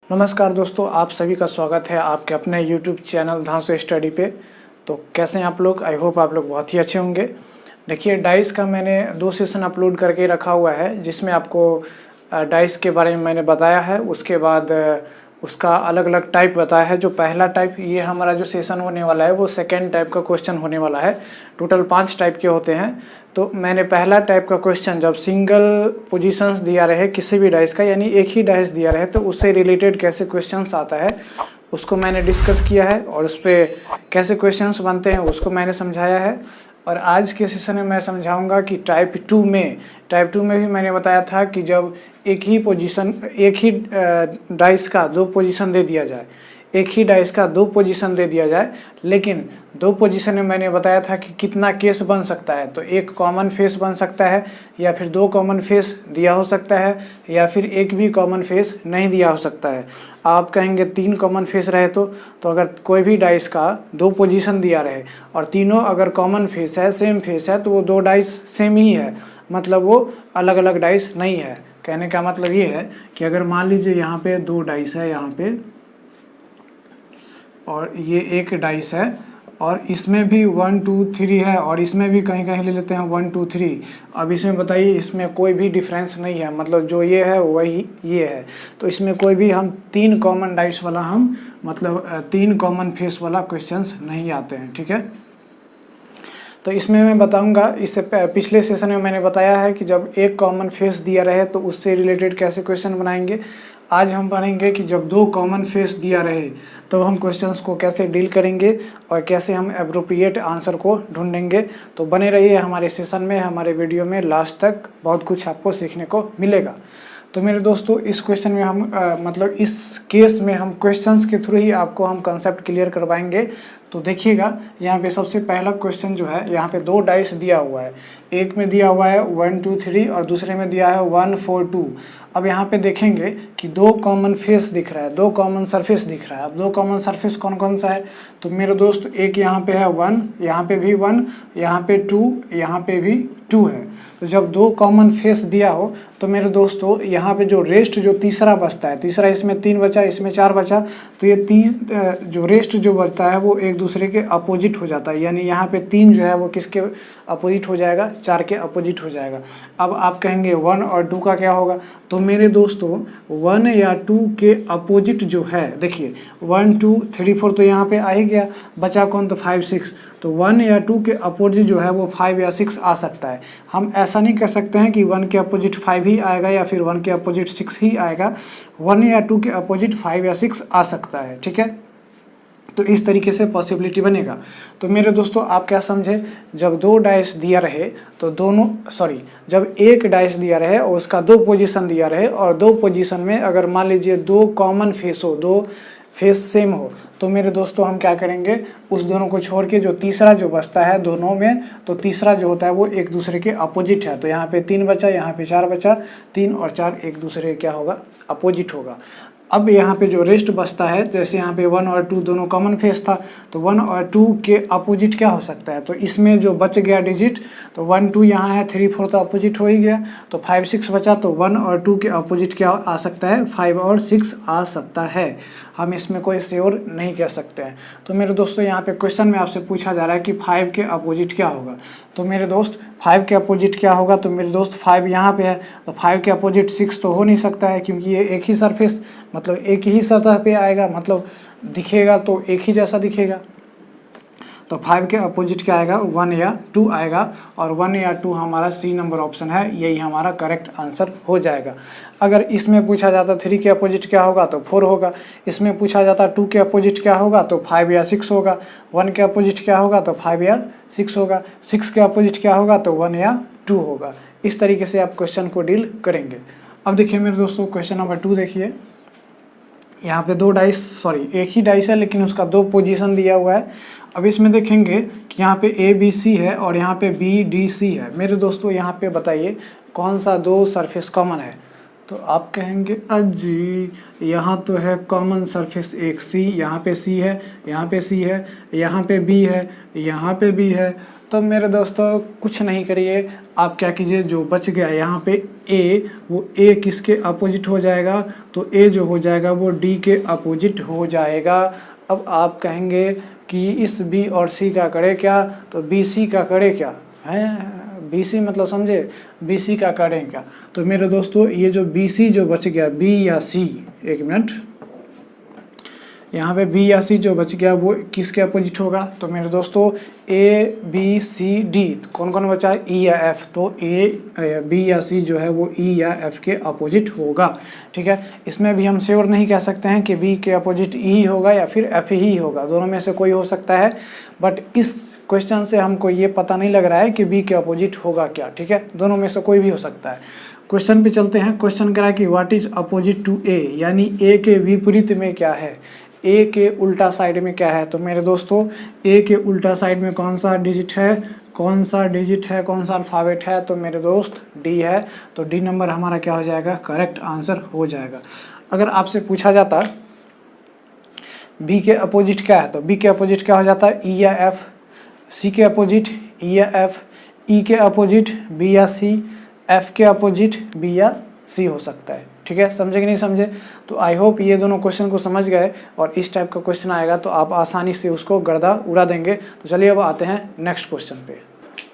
नमस्कार दोस्तों, आप सभी का स्वागत है आपके अपने YouTube चैनल धांसू स्टडी पे। तो कैसे हैं आप लोग? आई होप आप लोग बहुत ही अच्छे होंगे। देखिए, डाइस का मैंने 2 सेशन अपलोड करके रखा हुआ है, जिसमें आपको डाइस के बारे में मैंने बताया है। उसके बाद उसका अलग अलग टाइप बताया है। जो पहला टाइप, ये हमारा जो सेशन होने वाला है वो सेकेंड टाइप का क्वेश्चन होने वाला है। टोटल 5 टाइप के होते हैं। तो मैंने पहला टाइप का क्वेश्चन, जब सिंगल पोजीशंस दिया रहे किसी भी डाइस का, यानी एक ही डाइस दिया रहे, तो उससे रिलेटेड कैसे क्वेश्चंस आता है उसको मैंने डिस्कस किया है, और उस पर कैसे क्वेश्चंस बनते हैं उसको मैंने समझाया है। और आज के सेशन में मैं समझाऊंगा कि टाइप 2 में भी मैंने बताया था कि जब एक ही डाइस का 2 पोजीशन दे दिया जाए, लेकिन 2 पोजीशन में मैंने बताया था कि कितना केस बन सकता है। तो एक कॉमन फेस बन सकता है, या फिर 2 कॉमन फेस दिया हो सकता है, या फिर एक भी कॉमन फेस नहीं दिया हो सकता है। आप कहेंगे 3 कॉमन फेस रहे तो अगर कोई भी डाइस का 2 पोजीशन दिया रहे और तीनों अगर कॉमन फेस है, सेम फेस है, तो वो 2 डाइस सेम ही है, मतलब वो अलग अलग डाइस नहीं है। कहने का मतलब ये है कि अगर मान लीजिए यहाँ पे 2 डाइस है यहाँ पे, और ये एक डाइस है, और इसमें भी 1 2 3 है, और इसमें भी कहीं कहीं ले लेते हैं 1 2 3। अब इसमें बताइए, इसमें कोई भी डिफरेंस नहीं है, मतलब जो ये है वही ये है। तो इसमें कोई भी हम 3 कॉमन डाइस वाला मतलब 3 कॉमन फेस वाला क्वेश्चंस नहीं आते हैं। ठीक है, तो इसमें मैं बताऊंगा। इससे पिछले सेशन में मैंने बताया है कि जब एक कॉमन फेस दिया रहे तो उससे रिलेटेड कैसे क्वेश्चन बनाएंगे। आज हम पढ़ेंगे कि जब 2 कॉमन फेस दिया रहे तो हम क्वेश्चंस को कैसे डील करेंगे और कैसे हम एप्रोप्रिएट आंसर को ढूंढेंगे। तो बने रहिए हमारे सेशन में, हमारे वीडियो में, लास्ट तक बहुत कुछ आपको सीखने को मिलेगा। तो मेरे दोस्तों, इस क्वेश्चन में हम मतलब इस केस में हम क्वेश्चंस के थ्रू ही आपको हम कंसेप्ट क्लियर करवाएंगे। तो देखिएगा, यहाँ पे सबसे पहला क्वेश्चन जो है, यहाँ पे 2 डाइस दिया हुआ है। एक में दिया हुआ है 1 2 3 और दूसरे में दिया है 1 4 2। अब यहाँ पे देखेंगे कि 2 कॉमन फेस दिख रहा है, 2 कॉमन सरफेस दिख रहा है। अब 2 कॉमन सरफेस कौन कौन सा है? तो मेरे दोस्त, एक यहाँ पे है 1, यहाँ पे भी 1, यहाँ पे 2, यहाँ पे भी 2 है। तो जब 2 कॉमन फेस दिया हो तो मेरे दोस्तों, यहाँ पे जो रेस्ट जो तीसरा बचता है, तीसरा इसमें 3 बचा, इसमें 4 बचा, तो ये जो रेस्ट जो बचता है वो एक दूसरे के अपोजिट हो जाता है। यानी यहाँ पे 3 जो है वो किसके अपोजिट हो जाएगा? 4 के अपोजिट हो जाएगा। अब आप कहेंगे 1 और 2 का क्या होगा? तो मेरे दोस्तों, 1 या 2 के अपोजिट जो है, देखिए 1 2 3 4 तो यहाँ पे आ ही गया, बचा कौन? तो 5 6। तो 1 या 2 के अपोजिट जो है वो 5 या 6 आ सकता है। हम ऐसा नहीं कह सकते हैं कि 1 के अपोजिट 5 ही आएगा या फिर 1 के अपोजिट 6 ही आएगा। 1 या 2 के अपोजिट 5 या 6 आ सकता है। ठीक है, तो इस तरीके से पॉसिबिलिटी बनेगा। तो मेरे दोस्तों, आप क्या समझे? जब 2 डाइस दिया रहे तो जब एक डाइस दिया रहे और उसका 2 पोजीशन दिया रहे, और 2 पोजीशन में अगर मान लीजिए 2 कॉमन फेस हो, 2 फेस सेम हो, तो मेरे दोस्तों हम क्या करेंगे? उस दोनों को छोड़ के जो तीसरा जो बचता है दोनों में, तो तीसरा जो होता है वो एक दूसरे के अपोजिट है। तो यहाँ पे 3 बचा, यहाँ पे 4 बचा, 3 और 4 एक दूसरे क्या होगा? अपोजिट होगा। अब यहाँ पे जो रेस्ट बचता है, जैसे यहाँ पे 1 और 2 दोनों कॉमन फेस था, तो 1 और 2 के अपोजिट क्या हो सकता है? तो इसमें जो बच गया डिजिट, तो 1 2 यहाँ है, 3 4 तो अपोजिट हो ही गया, तो 5 6 बचा। तो 1 और 2 के अपोजिट क्या आ सकता है? 5 और 6 आ सकता है। हम इसमें कोई श्योर नहीं कह सकते हैं। तो मेरे दोस्तों, यहाँ पे क्वेश्चन में आपसे पूछा जा रहा है कि 5 के अपोजिट क्या होगा। तो मेरे दोस्त, 5 के अपोजिट क्या होगा? तो मेरे दोस्त, 5 यहाँ पे है, तो 5 के अपोजिट 6 तो हो नहीं सकता है, क्योंकि ये एक ही सरफेस, मतलब एक ही सतह पे आएगा, मतलब दिखेगा तो एक ही जैसा दिखेगा। तो 5 के अपोजिट क्या आएगा? 1 या 2 आएगा, और 1 या 2 हमारा सी नंबर ऑप्शन है, यही हमारा करेक्ट आंसर हो जाएगा। अगर इसमें पूछा जाता 3 के अपोजिट क्या होगा? तो 4 होगा। इसमें पूछा जाता 2 के अपोजिट क्या होगा? तो 5 या 6 होगा। 1 के अपोजिट क्या होगा? तो 5 या 6 होगा। 6 के अपोजिट क्या होगा? तो 1 या 2 होगा। इस तरीके से आप क्वेश्चन को डील करेंगे। अब देखिए मेरे दोस्तों, क्वेश्चन नंबर 2 देखिए। यहाँ पे एक ही डाइस है, लेकिन उसका 2 पोजीशन दिया हुआ है। अब इसमें देखेंगे कि यहाँ पे ABC है और यहाँ पे BDC है। मेरे दोस्तों, यहाँ पे बताइए कौन सा 2 सरफेस कॉमन है? तो आप कहेंगे अजी यहाँ तो है कॉमन सरफेस एक सी, यहाँ पे सी है, यहाँ पे सी है, यहाँ पे बी है, यहाँ पे बी है। तो मेरे दोस्तों कुछ नहीं करिए, आप क्या कीजिए, जो बच गया यहाँ पे ए, वो ए किसके अपोजिट हो जाएगा, तो ए जो हो जाएगा वो डी के अपोजिट हो जाएगा। अब आप कहेंगे कि इस बी और सी का करे क्या, तो बी सी का करे क्या है, बी सी मतलब समझे, बी सी का करें क्या। तो मेरे दोस्तों ये जो बी सी जो बच गया, बी या सी, एक मिनट, यहाँ पे बी या सी जो बच गया वो किसके अपोजिट होगा, तो मेरे दोस्तों ए बी सी डी कौन कौन बचा है, ई या एफ, तो ए बी या सी जो है वो ई या एफ के अपोजिट होगा। ठीक है, इसमें भी हम श्योर नहीं कह सकते हैं कि बी के अपोजिट ई होगा या फिर एफ ही होगा, दोनों में से कोई हो सकता है, बट इस क्वेश्चन से हमको ये पता नहीं लग रहा है कि बी के अपोजिट होगा क्या। ठीक है, दोनों में से कोई भी हो सकता है। क्वेश्चन पे चलते हैं। क्वेश्चन कह रहा है कि व्हाट इज अपोजिट टू ए, यानी ए के विपरीत में क्या है, ए के उल्टा साइड में क्या है। तो मेरे दोस्तों ए के उल्टा साइड में कौन सा डिजिट है, कौन सा डिजिट है, कौन सा अल्फ़ाबेट है, तो मेरे दोस्त डी है। तो डी नंबर हमारा क्या हो जाएगा, करेक्ट आंसर हो जाएगा। अगर आपसे पूछा जाता बी के अपोजिट क्या है, तो बी के अपोजिट क्या हो जाता है, ई या एफ, सी के अपोजिट ई या एफ, ई के अपोजिट बी या सी, एफ के अपोजिट बी या सी हो सकता है। ठीक है, समझे कि नहीं समझे। तो आई होप ये दोनों क्वेश्चन को समझ गए, और इस टाइप का क्वेश्चन आएगा तो आप आसानी से उसको गर्दा उड़ा देंगे। तो चलिए अब आते हैं नेक्स्ट क्वेश्चन पे।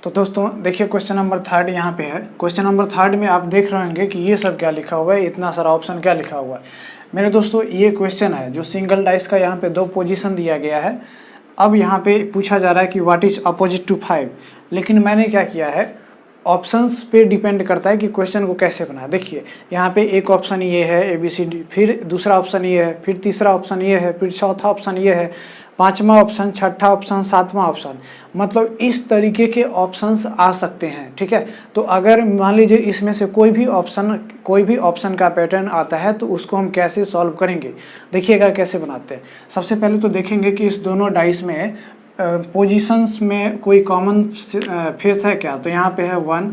तो दोस्तों देखिए क्वेश्चन नंबर 3 यहाँ पे है। क्वेश्चन नंबर 3 में आप देख रहे होंगे कि ये सब क्या लिखा हुआ है, इतना सारा ऑप्शन क्या लिखा हुआ है। मेरे दोस्तों ये क्वेश्चन है जो सिंगल डाइस का, यहाँ पे 2 पोजीशन दिया गया है। अब यहाँ पे पूछा जा रहा है कि व्हाट इज अपोजिट टू 5, लेकिन मैंने क्या किया है, ऑप्शंस पे डिपेंड करता है कि क्वेश्चन को कैसे बनाए। देखिए यहाँ पे एक ऑप्शन ये है ए बी सी डी, फिर दूसरा ऑप्शन ये है, फिर तीसरा ऑप्शन ये है, फिर चौथा ऑप्शन ये है, पांचवा ऑप्शन, छठा ऑप्शन, सातवां ऑप्शन, मतलब इस तरीके के ऑप्शंस आ सकते हैं। ठीक है, तो अगर मान लीजिए इसमें से कोई भी ऑप्शन का पैटर्न आता है तो उसको हम कैसे सॉल्व करेंगे, देखिएगा कैसे बनाते हैं। सबसे पहले तो देखेंगे कि इस दोनों डाइस में पोजीशंस में कोई कॉमन फेस है क्या। तो यहाँ पे है 1,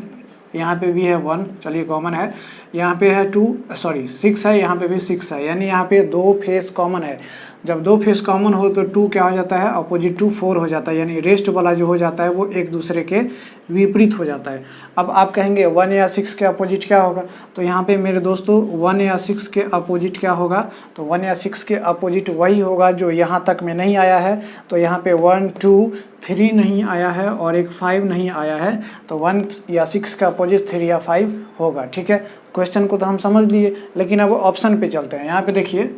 यहाँ पे भी है 1, चलिए कॉमन है। यहाँ पे है 6 है, यहाँ पे भी 6 है, यानी यहाँ पे 2 फेस कॉमन है। जब 2 फेस कॉमन हो तो 2 क्या हो जाता है, अपोजिट टू 4 हो जाता है, यानी रेस्ट वाला जो हो जाता है वो एक दूसरे के विपरीत हो जाता है। अब आप कहेंगे 1 या 6 के अपोजिट क्या होगा, तो यहाँ पे मेरे दोस्तों 1 या 6 के अपोजिट क्या होगा, तो 1 या 6 के अपोजिट वही होगा जो यहाँ तक में नहीं आया है। तो यहाँ पे 1 2 3 नहीं आया है और एक 5 नहीं आया है, तो 1 या 6 का अपोजिट 3 या 5 होगा। ठीक है, क्वेश्चन को तो हम समझ लिए, लेकिन अब ऑप्शन पे चलते हैं। यहाँ पे देखिए,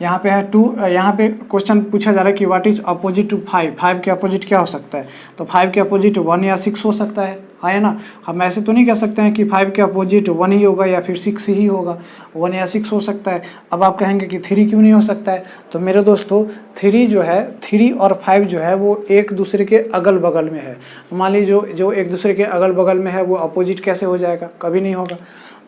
यहाँ पे है 2, यहाँ पे क्वेश्चन पूछा जा रहा है कि व्हाट इज अपोजिट टू 5, 5 के अपोजिट क्या हो सकता है, तो 5 के अपोजिट 1 या 6 हो सकता है ना। हम ऐसे तो नहीं कह सकते हैं कि 5 के अपोजिट 1 ही होगा या फिर 6 ही होगा, 1 या 6 हो सकता है। अब आप कहेंगे कि 3 क्यों नहीं हो सकता है, तो मेरे दोस्तों 3 जो है, 3 और 5 जो है वो एक दूसरे के अगल बगल में है। मान लीजिए जो एक दूसरे के अगल बगल में है वो अपोजिट कैसे हो जाएगा, कभी नहीं होगा।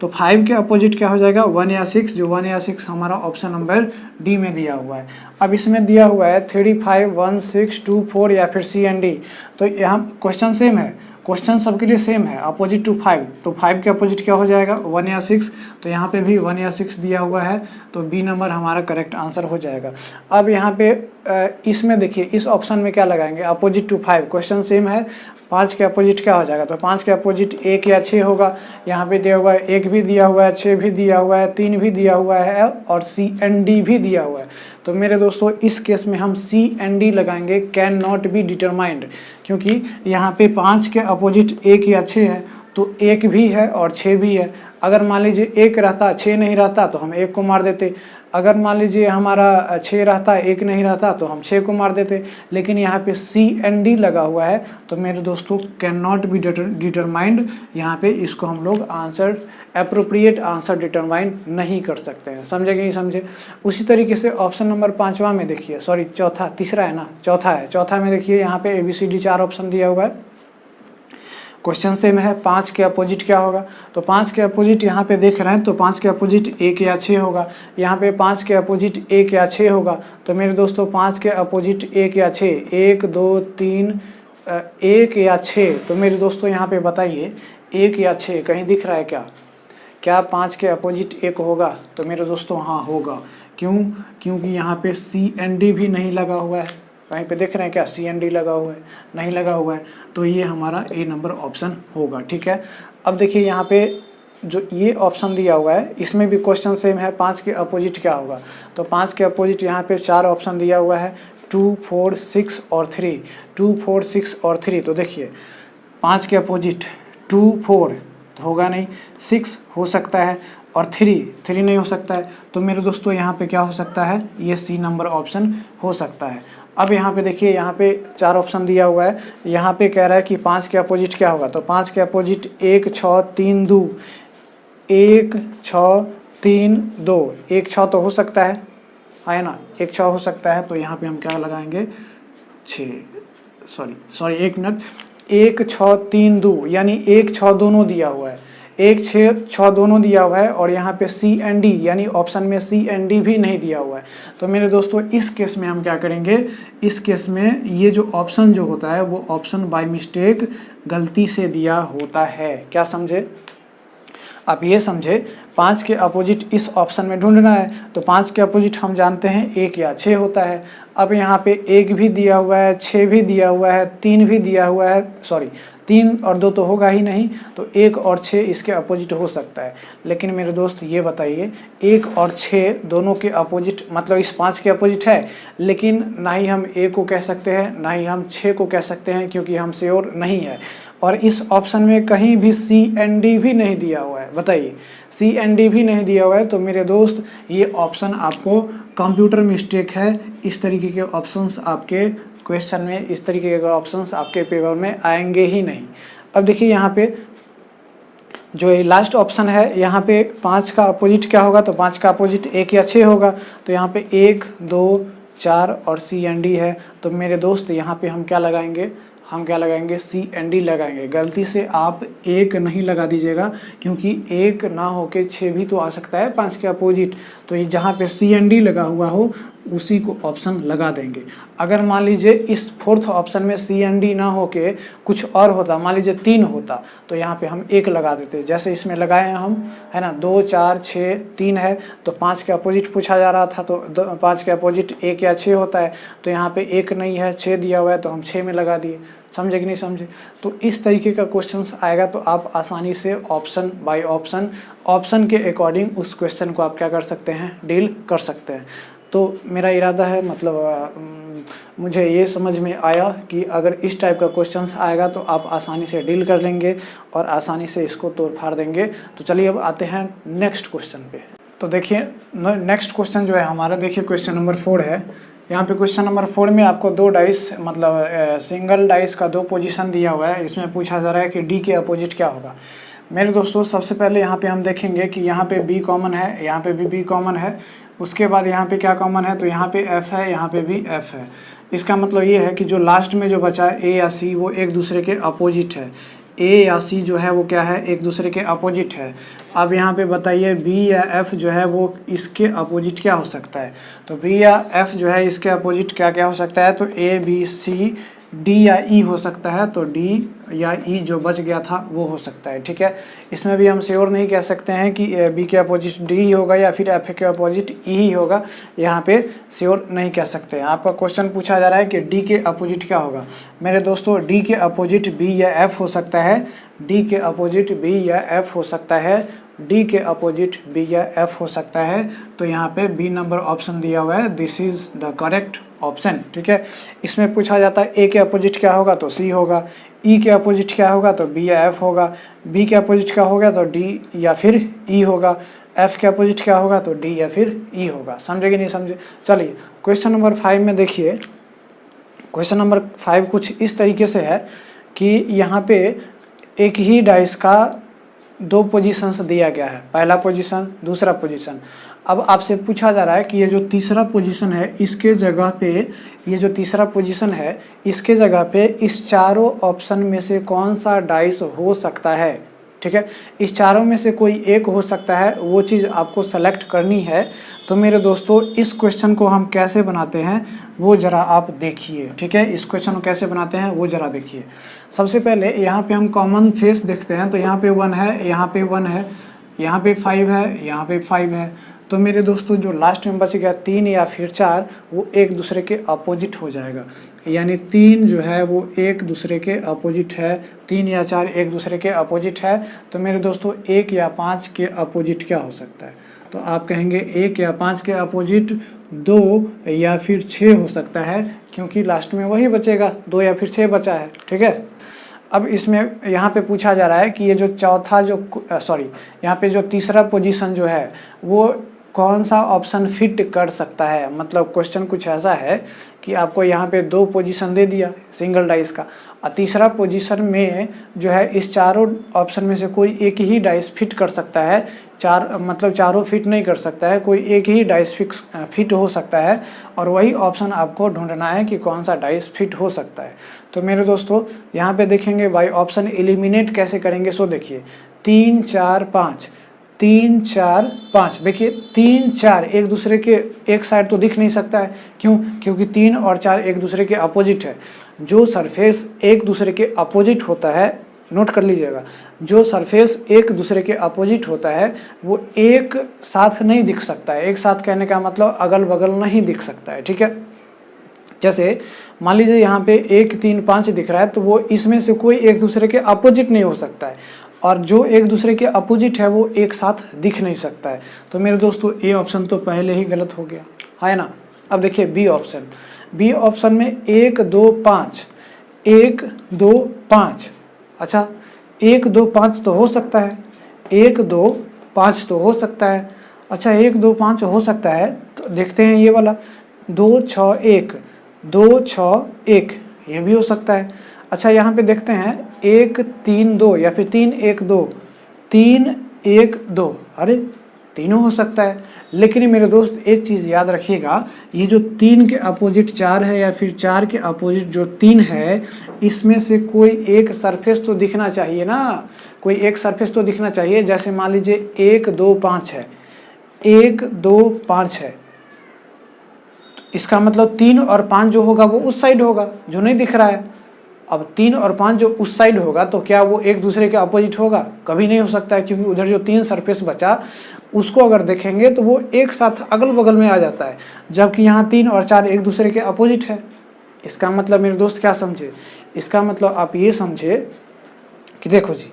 तो 5 के अपोजिट क्या हो जाएगा, 1 या 6, जो 1 या 6 हमारा ऑप्शन नंबर डी में दिया हुआ है। अब इसमें दिया हुआ है 3 5 1 6 2 4 या फिर सी एंड डी। तो यहाँ क्वेश्चन सेम है, क्वेश्चन सबके लिए सेम है, अपोजिट टू 5। तो 5 के अपोजिट क्या हो जाएगा, 1 या 6, तो यहाँ पे भी 1 या 6 दिया हुआ है, तो बी नंबर हमारा करेक्ट आंसर हो जाएगा। अब यहाँ पे इसमें देखिए, इस ऑप्शन में क्या लगाएंगे, अपोजिट टू 5, क्वेश्चन सेम है। 5 के अपोजिट क्या हो जाएगा, तो 5 के अपोजिट 1 या 6 होगा। यहाँ पे दिया हुआ है 1 भी दिया हुआ है, 6 भी दिया हुआ है, 3 भी दिया हुआ है और सी एंड डी भी दिया हुआ है। तो मेरे दोस्तों इस केस में हम सी एंड डी लगाएंगे, कैन नॉट बी डिटरमाइंड, क्योंकि यहाँ पे 5 के अपोजिट 1 या 6 है, तो 1 भी है और 6 भी है। अगर मान लीजिए 1 रहता 6 नहीं रहता तो हम 1 को मार देते, अगर मान लीजिए हमारा 6 रहता 1 नहीं रहता तो हम 6 को मार देते, लेकिन यहाँ पे सी एंड डी लगा हुआ है, तो मेरे दोस्तों कैन नॉट बी डिटरमाइंड, यहाँ पे इसको हम लोग आंसर एप्रोप्रिएट आंसर डिटरमाइन नहीं कर सकते हैं। समझे कि नहीं समझे। उसी तरीके से ऑप्शन नंबर 5वां में देखिए, सॉरी तीसरा है ना, चौथा में देखिए, यहाँ पे ABCD 4 ऑप्शन दिया हुआ है। क्वेश्चन सेम है, 5 के अपोजिट क्या होगा, तो 5 के अपोजिट यहाँ पे देख रहे हैं, तो 5 के अपोजिट 1 या 6 होगा। यहाँ पे 5 के अपोजिट 1 या 6 होगा, तो मेरे दोस्तों 5 के अपोजिट 1 या 6, 1 2 3 1 या 6, तो मेरे दोस्तों यहाँ पे बताइए 1 या 6 कहीं दिख रहा है क्या, क्या 5 के अपोजिट 1 होगा? तो मेरे दोस्तों हाँ होगा। क्यों? क्योंकि यहाँ पे CND भी नहीं लगा हुआ है। कहीं पे देख रहे हैं क्या CND लगा हुआ है? नहीं लगा हुआ है। तो ये हमारा A नंबर ऑप्शन होगा। ठीक है, अब देखिए यहाँ पे जो ये ऑप्शन दिया हुआ है इसमें भी क्वेश्चन सेम है, 5 के अपोजिट क्या होगा? तो 5 के अपोजिट यहाँ पे 4 ऑप्शन दिया हुआ है, 2, 4, 6 और 3। 2, 4, 6 और 3। तो देखिए 5 के अपोजिट 2, 4 तो होगा नहीं, 6 हो सकता है और 3 नहीं हो सकता है। तो मेरे दोस्तों यहाँ पे क्या हो सकता है? ये C नंबर ऑप्शन हो सकता है। अब यहाँ पे देखिए, यहाँ पे 4 ऑप्शन दिया हुआ है, यहाँ पे कह रहा है कि 5 के अपोजिट क्या होगा? तो 5 के अपोजिट 1, 6, 3, 2, 1, 6, 3, 2, 1, 6 तो हो सकता है ना? 1, 6 हो सकता है। तो यहाँ पे हम क्या लगाएंगे? 6 1 मिनट, 1, 6, 3, 2 यानी 1, 6 दोनों दिया हुआ है, 1, 6 दोनों दिया हुआ है और यहाँ पे CND यानी ऑप्शन में CND भी नहीं दिया हुआ है। तो मेरे दोस्तों इस केस में हम क्या करेंगे? इस केस में ये जो ऑप्शन जो होता है वो ऑप्शन बाय मिस्टेक गलती से दिया होता है। क्या समझे? आप ये समझे, 5 के अपोजिट इस ऑप्शन में ढूंढना है। तो 5 के अपोजिट हम जानते हैं 1 या 6 होता है। अब यहाँ पे 1 भी दिया हुआ है, 6 भी दिया हुआ है, 3 भी दिया हुआ है, 3 और 2 तो होगा ही नहीं। तो 1 और 6 इसके अपोजिट हो सकता है। लेकिन मेरे दोस्त ये बताइए, 1 और 6 दोनों के अपोजिट मतलब इस 5 के अपोजिट है, लेकिन ना ही हम 1 को कह सकते हैं ना ही हम 6 को कह सकते हैं, क्योंकि हम श्योर नहीं है। और इस ऑप्शन में कहीं भी CND भी नहीं दिया हुआ है। बताइए, CND भी नहीं दिया हुआ है। तो मेरे दोस्त ये ऑप्शन आपको कंप्यूटर मिस्टेक है। इस तरीके के ऑप्शंस आपके क्वेश्चन में, इस तरीके के ऑप्शंस आपके पेपर में आएंगे ही नहीं। अब देखिए यहाँ पे जो ये लास्ट ऑप्शन है, यहाँ पे 5 का अपोजिट क्या होगा? तो 5 का अपोजिट 1 या 6 होगा। तो यहाँ पे 1, 2, 4 और CND है। तो मेरे दोस्त यहाँ पे हम क्या लगाएंगे? हम क्या लगाएंगे? CND लगाएंगे। गलती से आप 1 नहीं लगा दीजिएगा, क्योंकि 1 ना होके 6 भी तो आ सकता है 5 के अपोजिट। तो ये जहाँ पे CND लगा हुआ हो उसी को ऑप्शन लगा देंगे। अगर मान लीजिए इस 4th ऑप्शन में CND ना होके कुछ और होता, मान लीजिए 3 होता, तो यहाँ पे हम 1 लगा देते, जैसे इसमें लगाए हैं हम, है ना? 2, 4, 6, 3 है। तो 5 के अपोजिट पूछा जा रहा था, तो 5 के अपोजिट 1 या 6 होता है। तो यहाँ पे 1 नहीं है, 6 दिया हुआ है, तो हम 6 में लगा दिए। समझे कि नहीं समझे? तो इस तरीके का क्वेश्चंस आएगा, तो आप आसानी से ऑप्शन बाय ऑप्शन के अकॉर्डिंग उस क्वेश्चन को आप क्या कर सकते हैं? डील कर सकते हैं। तो मेरा इरादा है, मतलब मुझे ये समझ में आया कि अगर इस टाइप का क्वेश्चंस आएगा तो आप आसानी से डील कर लेंगे और आसानी से इसको तोड़ फाड़ देंगे। तो चलिए अब आते हैं नेक्स्ट क्वेश्चन पे। तो देखिए नेक्स्ट क्वेश्चन जो है हमारा, देखिए क्वेश्चन नंबर 4 है। यहाँ पे क्वेश्चन नंबर 4 में आपको 2 डाइस, मतलब सिंगल डाइस का 2 पोजीशन दिया हुआ है। इसमें पूछा जा रहा है कि D के अपोजिट क्या होगा। मेरे दोस्तों सबसे पहले यहाँ पे हम देखेंगे कि यहाँ पे B कॉमन है, यहाँ पे भी B कॉमन है। उसके बाद यहाँ पे क्या कॉमन है? तो यहाँ पे F है, यहाँ पे भी F है। इसका मतलब ये है कि जो लास्ट में जो बचा है A या C, वो एक दूसरे के अपोजिट है। A या C जो है वो क्या है? एक दूसरे के अपोजिट है। अब यहाँ पे बताइए B या F जो है वो इसके अपोजिट क्या हो सकता है? तो B या F जो है इसके अपोजिट क्या क्या हो सकता है? तो A, B, C, D या E हो सकता है। तो D या E जो बच गया था वो हो सकता है। ठीक है, इसमें भी हम श्योर नहीं कह सकते हैं कि B के अपोजिट D ही होगा या फिर F के अपोजिट E ही होगा। यहाँ पे श्योर नहीं कह सकते हैं। आपका क्वेश्चन पूछा जा रहा है कि D के अपोजिट क्या होगा। मेरे दोस्तों D के अपोजिट B या F हो सकता है। D के अपोजिट B या F हो सकता है। D के अपोजिट B या F हो सकता है। तो यहाँ पे B नंबर ऑप्शन दिया हुआ है, this is the correct option. ठीक है, इसमें पूछा जाता है A के अपोजिट क्या होगा? तो C होगा। E के अपोजिट क्या होगा? तो B या F होगा। B के अपोजिट क्या होगा? तो D या फिर E होगा। F के अपोजिट क्या होगा? तो D या फिर E होगा। समझे कि नहीं समझे? चलिए क्वेश्चन नंबर 5 में देखिए। क्वेश्चन नंबर 5 कुछ इस तरीके से है कि यहाँ पे एक ही डाइस का 2 पोजीशंस दिया गया है, पहला पोजीशन, दूसरा पोजीशन। अब आपसे पूछा जा रहा है कि ये जो तीसरा पोजीशन है इसके जगह पे, ये जो तीसरा पोजीशन है इसके जगह पे इस चारों ऑप्शन में से कौन सा डाइस हो सकता है। ठीक है, इस चारों में से कोई एक हो सकता है, वो चीज़ आपको सेलेक्ट करनी है। तो मेरे दोस्तों इस क्वेश्चन को हम कैसे बनाते हैं वो ज़रा आप देखिए। ठीक है, इस क्वेश्चन को कैसे बनाते हैं वो ज़रा देखिए। सबसे पहले यहाँ पे हम कॉमन फेस देखते हैं। तो यहाँ पे 1 है, यहाँ पे 1 है, यहाँ पे 5 है, यहाँ पे 5 है। तो मेरे दोस्तों जो लास्ट में बच गया 3 या फिर 4, वो एक दूसरे के अपोजिट हो जाएगा। यानी 3 जो है वो एक दूसरे के अपोजिट है, 3 या 4 एक दूसरे के अपोजिट है। तो मेरे दोस्तों 1 या 5 के अपोजिट क्या हो सकता है? तो आप कहेंगे 1 या 5 के अपोजिट 2 या फिर 6 हो सकता है, क्योंकि लास्ट में वही बचेगा, 2 या फिर 6 बचा है। ठीक है, अब इसमें यहाँ पे पूछा जा रहा है कि ये जो चौथा जो यहाँ पे जो तीसरा पोजीशन जो है वो कौन सा ऑप्शन फिट कर सकता है। मतलब क्वेश्चन कुछ ऐसा है कि आपको यहाँ पे 2 पोजीशन दे दिया सिंगल डाइस का, और तीसरा पोजीशन में जो है इस चारों ऑप्शन में से कोई एक ही डाइस फिट कर सकता है। मतलब चारों फिट नहीं कर सकता है, कोई एक ही डाइस फिट हो सकता है, और वही ऑप्शन आपको ढूंढना है कि कौन सा डाइस फिट हो सकता है। तो मेरे दोस्तों यहाँ पे देखेंगे भाई ऑप्शन एलिमिनेट कैसे करेंगे। सो देखिए 3 4 5, 3 4 5, देखिए 3 4 एक दूसरे के एक साइड तो दिख नहीं सकता है। क्यों? क्योंकि 3 और 4 एक दूसरे के अपोजिट है। जो सरफेस एक दूसरे के अपोजिट होता है, नोट कर लीजिएगा, जो सरफेस एक दूसरे के अपोजिट होता है वो एक साथ नहीं दिख सकता है। एक साथ कहने का मतलब अगल बगल नहीं दिख सकता है। ठीक है, जैसे मान लीजिए यहाँ पे 1 3 5 दिख रहा है, तो वो इसमें से कोई एक दूसरे के अपोजिट नहीं हो सकता है, और जो एक दूसरे के अपोजिट है वो एक साथ दिख नहीं सकता है। तो मेरे दोस्तों ए ऑप्शन तो पहले ही गलत हो गया है ना। अब देखिए बी ऑप्शन, बी ऑप्शन में 1 2 5, 1 2 5, अच्छा 1 2 5 तो हो सकता है, 1 2 5 तो हो सकता है। अच्छा 1 2 5 हो सकता है, तो देखते हैं ये वाला 2 6 1, 2 6 1, ये भी हो सकता है। अच्छा यहाँ पे देखते हैं 1 3 2 या फिर 3 1 2, 3 1 2, अरे तीनों हो सकता है। लेकिन मेरे दोस्त एक चीज़ याद रखिएगा, ये जो 3 के अपोजिट 4 है या फिर 4 के अपोजिट जो 3 है, इसमें से कोई एक सरफेस तो दिखना चाहिए ना, कोई एक सरफेस तो दिखना चाहिए। जैसे मान लीजिए 1 2 5 है, 1 2 5 है, इसका मतलब 3 और 5 जो होगा वो उस साइड होगा जो नहीं दिख रहा है। अब 3 और 5 जो उस साइड होगा तो क्या वो एक दूसरे के अपोजिट होगा? कभी नहीं हो सकता है, क्योंकि उधर जो 3 सरफेस बचा उसको अगर देखेंगे तो वो एक साथ अगल बगल में आ जाता है, जबकि यहाँ 3 और 4 एक दूसरे के अपोजिट है। इसका मतलब मेरे दोस्त क्या समझे? इसका मतलब आप ये समझे कि देखो जी,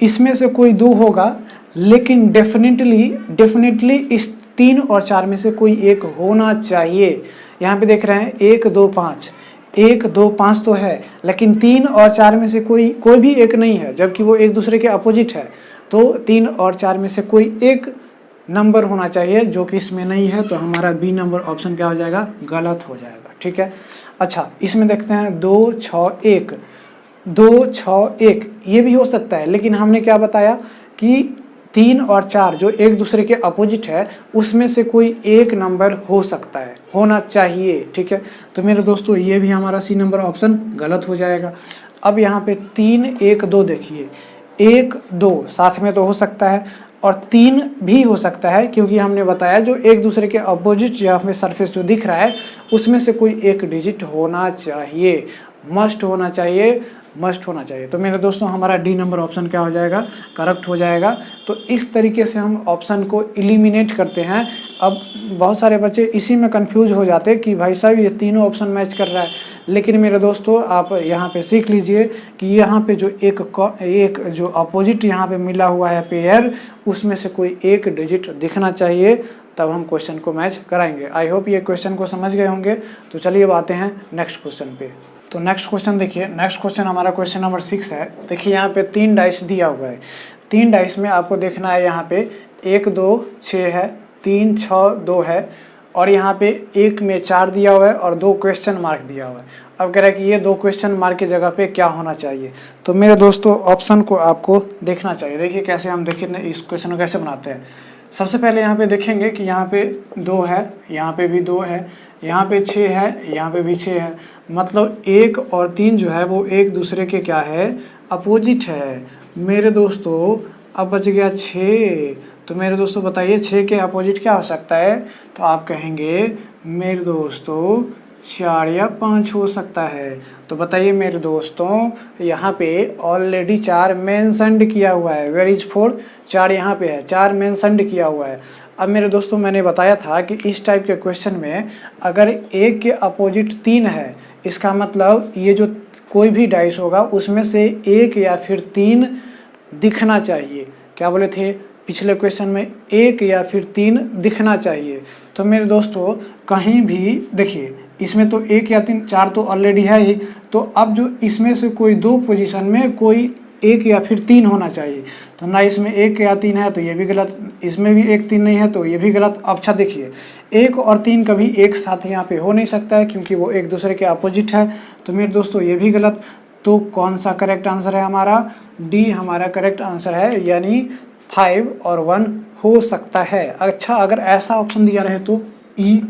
इसमें से कोई 2 होगा, लेकिन डेफिनेटली इस 3 और 4 में से कोई एक होना चाहिए। यहाँ पे देख रहे हैं 1 2 5, 1 2 5 तो है, लेकिन 3 और 4 में से कोई भी एक नहीं है, जबकि वो एक दूसरे के अपोजिट है। तो 3 और 4 में से कोई एक नंबर होना चाहिए, जो कि इसमें नहीं है। तो हमारा बी नंबर ऑप्शन क्या हो जाएगा? गलत हो जाएगा। ठीक है, अच्छा इसमें देखते हैं 2 6 1, 2 6 1, ये भी हो सकता है, लेकिन हमने क्या बताया कि 3 और 4 जो एक दूसरे के अपोजिट है, उसमें से कोई एक नंबर हो सकता है, होना चाहिए। ठीक है, तो मेरे दोस्तों ये भी हमारा सी नंबर ऑप्शन गलत हो जाएगा। अब यहाँ पे 3 1 2 देखिए, 1 2 साथ में तो हो सकता है, और 3 भी हो सकता है, क्योंकि हमने बताया जो एक दूसरे के अपोजिट यहाँ पे सरफेस जो दिख रहा है उसमें से कोई एक डिजिट होना चाहिए, मस्ट होना चाहिए, मस्ट होना चाहिए। तो मेरे दोस्तों हमारा डी नंबर ऑप्शन क्या हो जाएगा? करेक्ट हो जाएगा। तो इस तरीके से हम ऑप्शन को एलिमिनेट करते हैं। अब बहुत सारे बच्चे इसी में कंफ्यूज हो जाते हैं कि भाई साहब ये तीनों ऑप्शन मैच कर रहा है, लेकिन मेरे दोस्तों आप यहाँ पे सीख लीजिए कि यहाँ पे जो एक जो अपोजिट यहाँ पे मिला हुआ है पेयर, उसमें से कोई एक डिजिट दिखना चाहिए, तब हम क्वेश्चन को मैच कराएंगे। आई होप ये क्वेश्चन को समझ गए होंगे। तो चलिए अब आते हैं नेक्स्ट क्वेश्चन पे। तो नेक्स्ट क्वेश्चन देखिए, नेक्स्ट क्वेश्चन हमारा क्वेश्चन नंबर 6 है। देखिए यहाँ पे 3 डाइस दिया हुआ है, 3 डाइस में आपको देखना है यहाँ पे 1 2 6 है, 3 6 2 है, और यहाँ पे 1 में 4 दिया हुआ है और 2 क्वेश्चन मार्क दिया हुआ है। अब कह रहा है कि ये 2 क्वेश्चन मार्क की जगह पे क्या होना चाहिए। तो मेरे दोस्तों ऑप्शन को आपको देखना चाहिए। देखिए कैसे हम देखिए इस क्वेश्चन को कैसे बनाते हैं। सबसे पहले यहाँ पे देखेंगे कि यहाँ पे 2 है, यहाँ पे भी 2 है, यहाँ पे 6 है, यहाँ पे भी 6 है, मतलब 1 और 3 जो है वो एक दूसरे के क्या है? अपोजिट है। मेरे दोस्तों अब बच गया 6। तो मेरे दोस्तों बताइए 6 के अपोजिट क्या हो सकता है? तो आप कहेंगे मेरे दोस्तों 4 या 5 हो सकता है। तो बताइए मेरे दोस्तों, यहाँ पे ऑलरेडी 4 मेंशन्ड किया हुआ है। वेयर इज 4, 4 यहाँ पे है, 4 मेंशन्ड किया हुआ है। अब मेरे दोस्तों मैंने बताया था कि इस टाइप के क्वेश्चन में अगर एक के अपोजिट 3 है, इसका मतलब ये जो कोई भी डाइस होगा उसमें से एक या फिर 3 दिखना चाहिए। क्या बोले थे पिछले क्वेश्चन में, एक या फिर 3 दिखना चाहिए। तो मेरे दोस्तों कहीं भी देखिए, इसमें तो 1 या 3, 4 तो ऑलरेडी है ही। तो अब जो इसमें से कोई 2 पोजीशन में कोई 1 या फिर 3 होना चाहिए। तो ना इसमें 1 या 3 है तो ये भी गलत, इसमें भी 1 3 नहीं है तो ये भी गलत। अब अच्छा देखिए, 1 और 3 कभी एक साथ यहाँ पे हो नहीं सकता है क्योंकि वो एक दूसरे के अपोजिट है। तो मेरे दोस्तों ये भी गलत। तो कौन सा करेक्ट आंसर है हमारा? डी हमारा करेक्ट आंसर है, यानी 5 और 1 हो सकता है। अच्छा, अगर ऐसा ऑप्शन दिया रहे तो ई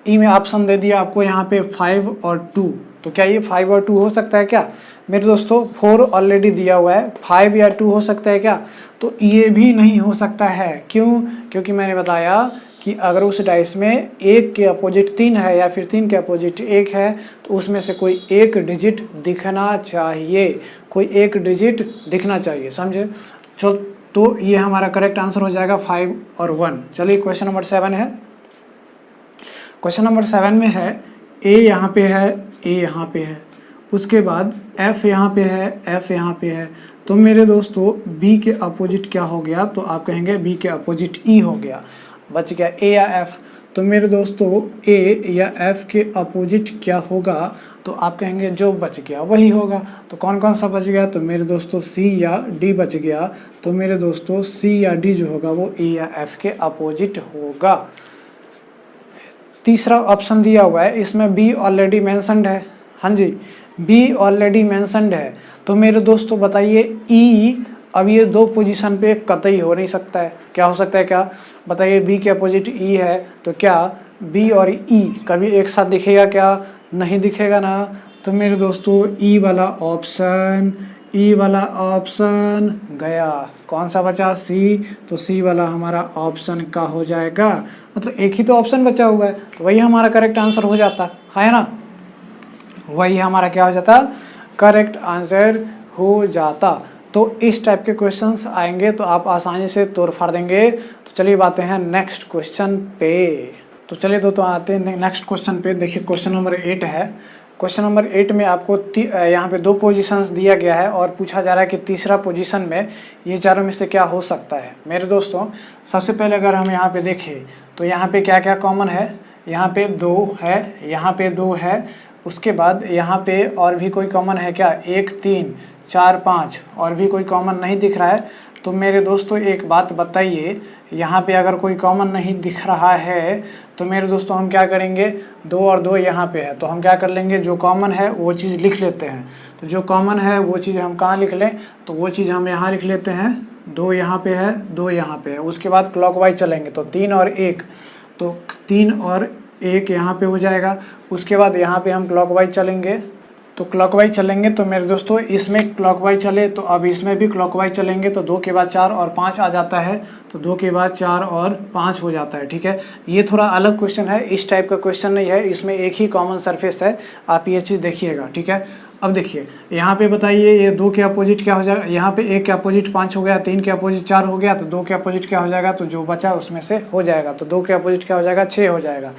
में ऑप्शन दे दिया आपको यहाँ पे 5 और 2, तो क्या ये 5 और 2 हो सकता है क्या? मेरे दोस्तों 4 ऑलरेडी दिया हुआ है, 5 या 2 हो सकता है क्या? तो ये भी नहीं हो सकता है। क्यों? क्योंकि मैंने बताया कि अगर उस डाइस में 1 के अपोजिट 3 है या फिर 3 के अपोजिट 1 है तो उसमें से कोई एक डिजिट दिखना चाहिए, कोई एक डिजिट दिखना चाहिए, समझे? चल, तो ये हमारा करेक्ट आंसर हो जाएगा 5 और 1। चलिए क्वेश्चन नंबर 7 है। क्वेश्चन नंबर 7 में है ए यहाँ पे है, ए यहाँ पे है, उसके बाद एफ यहाँ पे है, एफ यहाँ पे है। तो मेरे दोस्तों बी के अपोजिट क्या हो गया? तो आप कहेंगे बी के अपोजिट ई हो गया। बच गया ए या एफ। तो मेरे दोस्तों ए या एफ के अपोजिट क्या होगा? तो आप कहेंगे जो बच गया वही होगा। तो कौन कौन सा बच गया? तो मेरे दोस्तों सी या डी बच गया। तो मेरे दोस्तों सी या डी जो होगा वो ए या एफ के अपोजिट होगा। तीसरा ऑप्शन दिया हुआ है, इसमें बी ऑलरेडी मेंशन्ड है। हाँ जी, बी ऑलरेडी मेंशन्ड है। तो मेरे दोस्तों बताइए ई, अब ये 2 पोजीशन पे कतई हो नहीं सकता है। क्या हो सकता है क्या? बताइए, बी के अपोजिट ई है तो क्या बी और ई कभी एक साथ दिखेगा क्या? नहीं दिखेगा ना। तो मेरे दोस्तों ई वाला ऑप्शन गया। कौन सा बचा? सी। तो सी वाला हमारा ऑप्शन का हो जाएगा, मतलब एक ही तो ऑप्शन बचा हुआ है तो वही हमारा करेक्ट आंसर हो जाता है ना। वही हमारा क्या हो जाता? करेक्ट आंसर हो जाता। तो इस टाइप के क्वेश्चंस आएंगे तो आप आसानी से तोड़ फाड़ देंगे। तो चलिए बातें हैं नेक्स्ट क्वेश्चन पे। तो चलिए दोस्तों आते हैं नेक्स्ट क्वेश्चन पे। देखिए क्वेश्चन नंबर 8 है। क्वेश्चन नंबर 8 में आपको यहाँ पे 2 पोजीशंस दिया गया है और पूछा जा रहा है कि तीसरा पोजीशन में ये चारों में से क्या हो सकता है। मेरे दोस्तों सबसे पहले अगर हम यहाँ पे देखें तो यहाँ पे क्या क्या कॉमन है? यहाँ पे 2 है, यहाँ पे 2 है, उसके बाद यहाँ पे और भी कोई कॉमन है क्या? 1 3 4 5 और भी कोई कॉमन नहीं दिख रहा है। तो मेरे दोस्तों एक बात बताइए, यहाँ पे अगर कोई कॉमन नहीं दिख रहा है तो मेरे दोस्तों हम क्या करेंगे? 2 और 2 यहाँ पे है तो हम क्या कर लेंगे, जो कॉमन है वो चीज़ लिख लेते हैं। तो जो कॉमन है वो चीज़ हम कहाँ लिख लें? तो वो चीज़ हम यहाँ लिख लेते हैं। 2 यहाँ पे है, 2 यहाँ पे है। उसके बाद क्लॉकवाइज चलेंगे तो 3 और 1, तो 3 और 1 यहाँ पे हो जाएगा। उसके बाद यहाँ पे हम क्लॉकवाइज चलेंगे, तो क्लॉकवाइज चलेंगे तो मेरे दोस्तों इसमें क्लॉकवाइज चले तो अब इसमें भी क्लॉकवाइज चलेंगे तो 2 के बाद 4 और 5 आ जाता है। तो 2 के बाद 4 और 5 हो जाता है। ठीक है, ये थोड़ा अलग क्वेश्चन है, इस टाइप का क्वेश्चन नहीं है, इसमें एक ही कॉमन सरफेस है। आप ये चीज़ देखिएगा। ठीक है, अब देखिए यहाँ पे बताइए ये 2 के अपोजिट क्या हो जाएगा? यहाँ पे 1 के अपोजिट 5 हो गया, 3 के अपोजिट 4 हो गया, तो 2 के अपोजिट क्या हो जाएगा? तो जो बचा उसमें से हो जाएगा। तो 2 के अपोजिट क्या हो जाएगा? 6 हो जाएगा।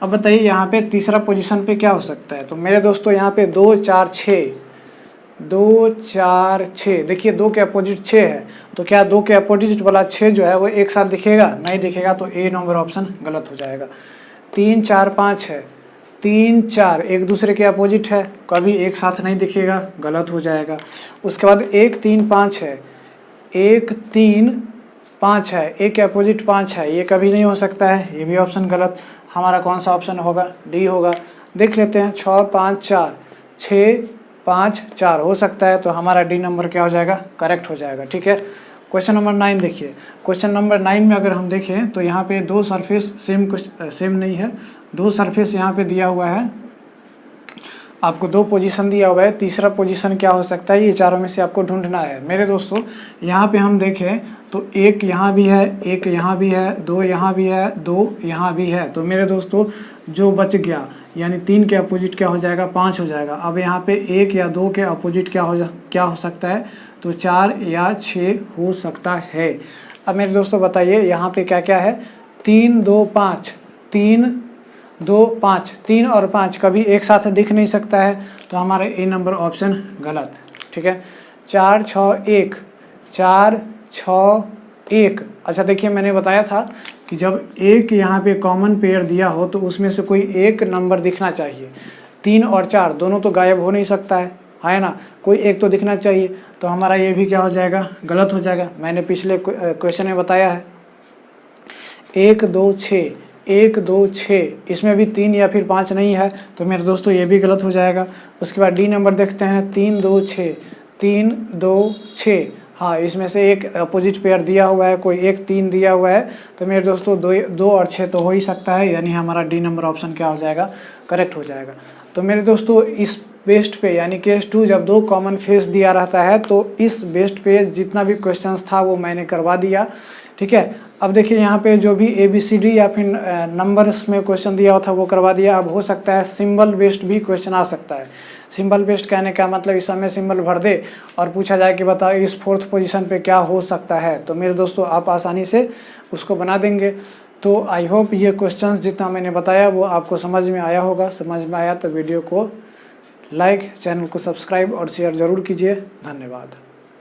अब बताइए यहाँ पे तीसरा पोजीशन पे क्या हो सकता है? तो मेरे दोस्तों यहाँ पे 2 4 6, 2 4 6, देखिए 2 के अपोजिट 6 है तो क्या 2 के अपोजिट वाला 6 जो है वो एक साथ दिखेगा? नहीं दिखेगा। तो ए नंबर ऑप्शन गलत हो जाएगा। 3 4 5 है, 3 4 एक दूसरे के अपोजिट है, कभी एक साथ नहीं दिखेगा, गलत हो जाएगा। उसके बाद 1 3 5 है, 1 3 5 है, 1 के अपोजिट 5 है, ये कभी नहीं हो सकता है, ये भी ऑप्शन गलत। हमारा कौन सा ऑप्शन होगा? डी होगा। देख लेते हैं, 6 5 4, 6 5 4 हो सकता है। तो हमारा डी नंबर क्या हो जाएगा? करेक्ट हो जाएगा। ठीक है, क्वेश्चन नंबर 9 देखिए। क्वेश्चन नंबर 9 में अगर हम देखें तो यहाँ पे 2 सरफेस सेम नहीं है, 2 सरफेस यहाँ पे दिया हुआ है। आपको 2 पोजीशन दिया हुआ है, तीसरा पोजीशन क्या हो सकता है, ये चारों में से आपको ढूंढना है। मेरे दोस्तों यहाँ पे हम देखें तो 1 यहाँ भी है, 1 यहाँ भी है, 2 यहाँ भी है, 2 यहाँ भी है। तो मेरे दोस्तों जो बच गया यानी 3 के अपोजिट क्या हो जाएगा, 5 हो जाएगा। अब यहाँ पे 1 या 2 के अपोजिट क्या हो सकता है, तो 4 या 6 हो सकता है। अब मेरे दोस्तों बताइए यहाँ पे क्या क्या है, 3 2 5, 3 2 5, 3 और 5 कभी एक साथ दिख नहीं सकता है, तो हमारा ए नंबर ऑप्शन गलत। ठीक है, 4 6 1, 4 6 1। अच्छा देखिए मैंने बताया था कि जब एक यहाँ पे कॉमन पेयर दिया हो तो उसमें से कोई एक नंबर दिखना चाहिए। 3 और 4 दोनों तो गायब हो नहीं सकता है ना, कोई एक तो दिखना चाहिए। तो हमारा ये भी क्या हो जाएगा, गलत हो जाएगा। मैंने पिछले क्वेश्चन में बताया है 1 2 6, 1 2 6, इसमें भी 3 या फिर 5 नहीं है, तो मेरे दोस्तों ये भी गलत हो जाएगा। उसके बाद डी नंबर देखते हैं, 3 2 6, 3 2 6, हाँ इसमें से एक अपोजिट पेयर दिया हुआ है, कोई एक 3 दिया हुआ है, तो मेरे दोस्तों 2 और 6 तो हो ही सकता है, यानी हमारा डी नंबर ऑप्शन क्या हो जाएगा, करेक्ट हो जाएगा। तो मेरे दोस्तों इस बेस्ट पे यानी केस 2 जब 2 कॉमन फेस दिया रहता है तो इस बेस्ट पे जितना भी क्वेश्चंस था वो मैंने करवा दिया। ठीक है, अब देखिए यहाँ पे जो भी ABCD या फिर नंबर्स में क्वेश्चन दिया हुआ था वो करवा दिया। अब हो सकता है सिंबल बेस्ड भी क्वेश्चन आ सकता है। सिंबल बेस्ड कहने का मतलब इस समय सिंबल भर दे और पूछा जाए कि बताओ इस 4th पोजीशन पे क्या हो सकता है, तो मेरे दोस्तों आप आसानी से उसको बना देंगे। तो आई होप ये क्वेश्चंस जितना मैंने बताया वो आपको समझ में आया होगा। समझ में आया तो वीडियो को लाइक, चैनल को सब्सक्राइब और शेयर ज़रूर कीजिए। धन्यवाद।